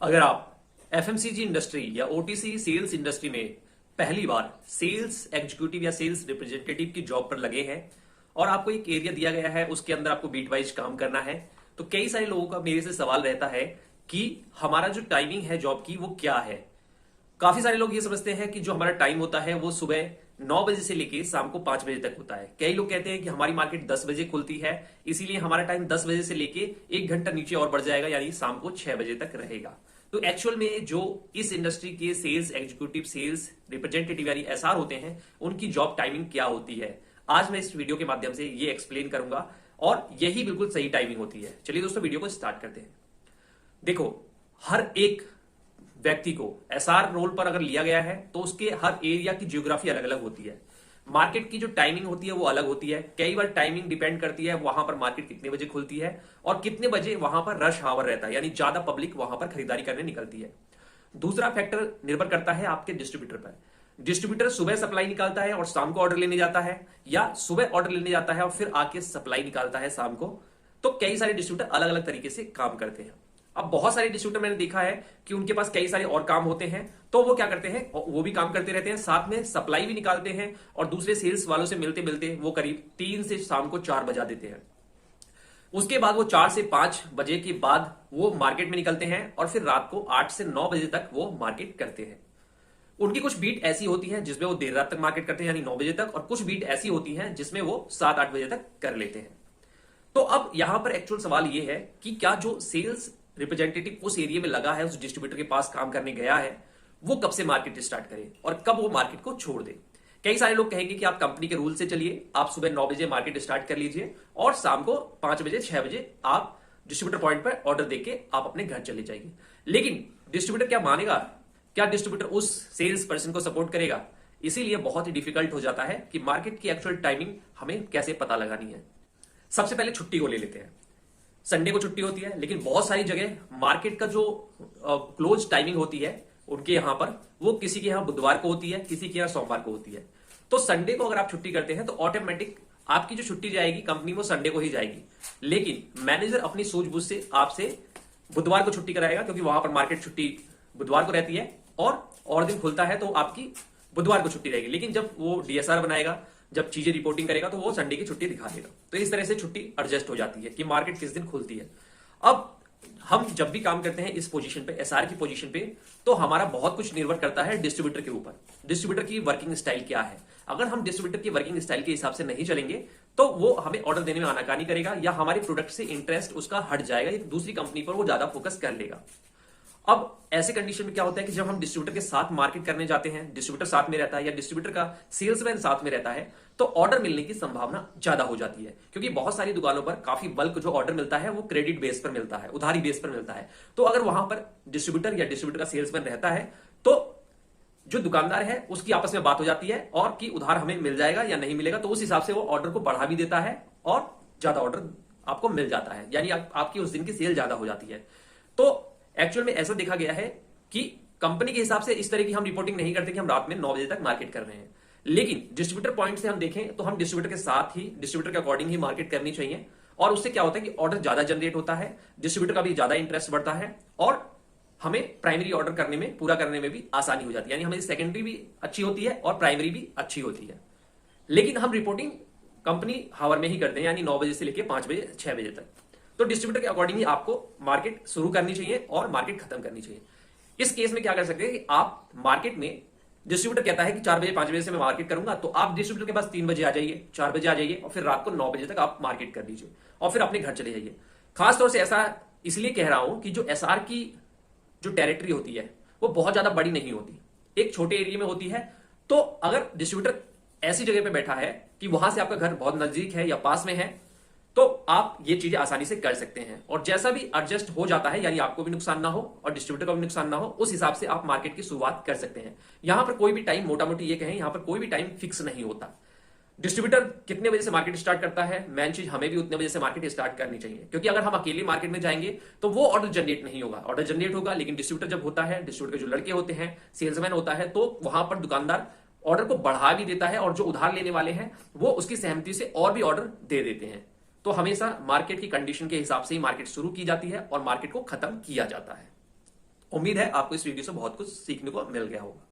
अगर आप FMCG industry या ओटीसी सेल्स इंडस्ट्री में पहली बार सेल्स एग्जीक्यूटिव या सेल्स रिप्रेजेंटेटिव की जॉब पर लगे हैं और आपको एक एरिया दिया गया है, उसके अंदर आपको बीट वाइज काम करना है, तो कई सारे लोगों का मेरे से सवाल रहता है कि हमारा जो टाइमिंग है जॉब की वो क्या है। काफी सारे लोग ये समझते हैं कि जो हमारा टाइम होता है वो सुबह 9 बजे से लेके शाम को 5 बजे तक होता है। कई लोग कहते हैं कि हमारी मार्केट 10 बजे खुलती है, इसीलिए हमारा टाइम 10 बजे से लेके 1 घंटा नीचे और बढ़ जाएगा, यानी शाम को 6 बजे तक रहेगा। तो एक्चुअल में जो इस इंडस्ट्री के सेल्स एग्जीक्यूटिव, सेल्स रिप्रेजेंटेटिव यानी एसआर होते हैं, उनकी जॉब टाइमिंग क्या होती है, आज मैं इस वीडियो के माध्यम से ये एक्सप्लेन करूंगा और यही बिल्कुल सही टाइमिंग होती है। चलिए दोस्तों, वीडियो को स्टार्ट करते हैं। देखो, हर एक व्यक्ति को एसआर रोल पर अगर लिया गया है तो उसके हर एरिया की ज्योग्राफी अलग अलग होती है। मार्केट की जो टाइमिंग होती है वो अलग होती है। कई बार टाइमिंग डिपेंड करती है वहां पर मार्केट कितने बजे खुलती है और कितने बजे वहां पर रश आवर रहता है, यानी ज्यादा पब्लिक वहां पर खरीदारी करने निकलती है। दूसरा फैक्टर निर्भर करता है आपके डिस्ट्रीब्यूटर पर। डिस्ट्रीब्यूटर सुबह सप्लाई निकालता है और शाम को ऑर्डर लेने जाता है, या सुबह ऑर्डर लेने जाता है और फिर आके सप्लाई निकालता है शाम को। तो कई सारे डिस्ट्रीब्यूटर अलग अलग तरीके से काम करते हैं। अब बहुत सारे डिस्ट्रीब्यूटर मैंने देखा है कि उनके पास कई सारे और काम होते हैं, तो वो क्या करते हैं, वो भी काम करते रहते हैं, साथ में सप्लाई भी निकालते हैं और दूसरे सेल्स वालों से मिलते मिलते वो करीब 3 से शाम को 4 बजा देते हैं। उसके बाद वो 4 से 5 बजे के बाद वो मार्केट में निकलते हैं और फिर रात को 8 से 9 बजे तक वो मार्केट करते हैं। उनकी कुछ बीट ऐसी होती है जिसमें वो देर रात तक मार्केट करते हैं, यानी 9 बजे तक, और कुछ बीट ऐसी होती है जिसमें वो 7-8 बजे तक कर लेते हैं। तो अब यहां पर एक्चुअल सवाल ये है कि क्या जो सेल्स रिप्रेजेंटेटिव उस एरिया में लगा है, उस डिस्ट्रीब्यूटर के पास काम करने गया है, वो कब से मार्केट स्टार्ट करे और कब वो मार्केट को छोड़ दे। कई सारे लोग कहेंगे कि आप कंपनी के रूल से चलिए, आप सुबह 9 बजे मार्केट स्टार्ट कर लीजिए और शाम को 5 बजे 6 बजे आप डिस्ट्रीब्यूटर पॉइंट पर ऑर्डर देके आप अपने घर चले जाइए। लेकिन डिस्ट्रीब्यूटर क्या मानेगा? क्या डिस्ट्रीब्यूटर उस सेल्स पर्सन को सपोर्ट करेगा? इसीलिए बहुत ही डिफिकल्ट हो जाता है कि मार्केट की एक्चुअल टाइमिंग हमें कैसे पता लगानी है। सबसे पहले छुट्टी को ले लेते हैं। संडे को छुट्टी होती है, लेकिन बहुत सारी जगह मार्केट का जो क्लोज टाइमिंग होती है उनके यहां पर, वो किसी के यहां बुधवार को होती है, किसी के यहां सोमवार को होती है। तो संडे को अगर आप छुट्टी करते हैं तो ऑटोमेटिक आपकी जो छुट्टी जाएगी कंपनी वो संडे को ही जाएगी। लेकिन मैनेजर अपनी सूझबूझ से आपसे बुधवार को छुट्टी कराएगा, क्योंकि वहां पर मार्केट छुट्टी बुधवार को रहती है और दिन खुलता है, तो आपकी बुधवार को छुट्टी रहेगी। लेकिन जब वो डीएसआर बनाएगा, जब चीजें रिपोर्टिंग करेगा, तो वो संडे की छुट्टी दिखा देगा। तो इस तरह से छुट्टी एडजस्ट हो जाती है कि मार्केट किस दिन खुलती है। अब हम जब भी काम करते हैं इस पोजीशन पे, एसआर की पोजीशन पे, तो हमारा बहुत कुछ निर्भर करता है डिस्ट्रीब्यूटर के ऊपर। डिस्ट्रीब्यूटर की वर्किंग स्टाइल क्या है? अगर हम डिस्ट्रीब्यूटर की वर्किंग स्टाइल के हिसाब से नहीं चलेंगे तो वो हमें ऑर्डर देने में आनाकानी करेगा, या हमारे प्रोडक्ट से इंटरेस्ट उसका हट जाएगा, एक दूसरी कंपनी पर वो ज्यादा फोकस कर लेगा। अब ऐसे कंडीशन में क्या होता है कि जब हम डिस्ट्रीब्यूटर के साथ मार्केट करने जाते हैं, डिस्ट्रीब्यूटर साथ में रहता है या डिस्ट्रीब्यूटर का सेल्समैन साथ में रहता है, तो ऑर्डर मिलने की संभावना ज्यादा हो जाती है। क्योंकि बहुत सारी दुकानों पर काफी बल्क जो ऑर्डर मिलता है वो क्रेडिट बेस पर मिलता है, उधारी बेस पर मिलता है। तो अगर वहां पर डिस्ट्रीब्यूटर या डिस्ट्रीब्यूटर का सेल्समैन रहता है तो जो दुकानदार है उसकी आपस में बात हो जाती है और कि उधार हमें मिल जाएगा या नहीं मिलेगा, तो उस हिसाब से वो ऑर्डर को बढ़ा भी देता है और ज्यादा ऑर्डर आपको मिल जाता है, यानी आपकी उस दिन की सेल ज्यादा हो जाती है। तो एक्चुअल में ऐसा देखा गया है कि कंपनी के हिसाब से इस तरह की हम रिपोर्टिंग नहीं करते कि हम रात में 9 बजे तक मार्केट कर रहे हैं। लेकिन डिस्ट्रीब्यूटर पॉइंट से हम देखें तो हम डिस्ट्रीब्यूटर के साथ ही, डिस्ट्रीब्यूटर के अकॉर्डिंग ही मार्केट करनी चाहिए, और उससे क्या होता है कि ऑर्डर ज्यादा जनरेट होता है, डिस्ट्रीब्यूटर का भी ज्यादा इंटरेस्ट बढ़ता है और हमें प्राइमरी ऑर्डर करने में, पूरा करने में भी आसानी हो जाती है, यानी हमें सेकेंडरी भी अच्छी होती है और प्राइमरी भी अच्छी होती है। लेकिन हम रिपोर्टिंग कंपनी हावर में ही करते हैं, यानी 9 बजे से लेकर 5 बजे 6 बजे तक। तो डिस्ट्रीब्यूटर के अकॉर्डिंग ही आपको मार्केट शुरू करनी चाहिए और मार्केट खत्म करनी चाहिए। इस केस में क्या कर सकते हैं कि आप मार्केट में, डिस्ट्रीब्यूटर कहता है कि 4 बजे 5 बजे से मैं मार्केट करूंगा, तो आप डिस्ट्रीब्यूटर के पास 3 बजे आ जाइए, 4 बजे आ जाइए और फिर रात को 9 बजे तक आप मार्केट कर दीजिए और फिर अपने घर चले जाइए। खासतौर से ऐसा इसलिए कह रहा हूं कि जो एसआर की जो टेरिटरी होती है वो बहुत ज्यादा बड़ी नहीं होती, एक छोटे एरिया में होती है। तो अगर डिस्ट्रीब्यूटर ऐसी जगह पे बैठा है कि वहां से आपका घर बहुत नजदीक है या पास में है, तो आप ये चीजें आसानी से कर सकते हैं और जैसा भी एडजस्ट हो जाता है, यानी आपको भी नुकसान ना हो और डिस्ट्रीब्यूटर का भी नुकसान ना हो, उस हिसाब से आप मार्केट की शुरुआत कर सकते हैं। यहां पर कोई भी टाइम, मोटा मोटी ये कहें, यहां पर कोई भी टाइम फिक्स नहीं होता। डिस्ट्रीब्यूटर कितने बजे से मार्केट स्टार्ट करता है, मेन चीज हमें भी उतने बजे से मार्केट स्टार्ट करनी चाहिए, क्योंकि अगर हम अकेले मार्केट में जाएंगे तो वो ऑर्डर जनरेट नहीं होगा। ऑर्डर जनरेट होगा, लेकिन डिस्ट्रीब्यूटर जब होता है, डिस्ट्रीब्यूटर के जो लड़के होते हैं, सेल्समैन होता है, तो वहां पर दुकानदार ऑर्डर को बढ़ा भी देता है और जो उधार लेने वाले हैं वो उसकी सहमति से और भी ऑर्डर दे देते हैं। तो हमेशा मार्केट की कंडीशन के हिसाब से ही मार्केट शुरू की जाती है और मार्केट को खत्म किया जाता है। उम्मीद है आपको इस वीडियो से बहुत कुछ सीखने को मिल गया होगा।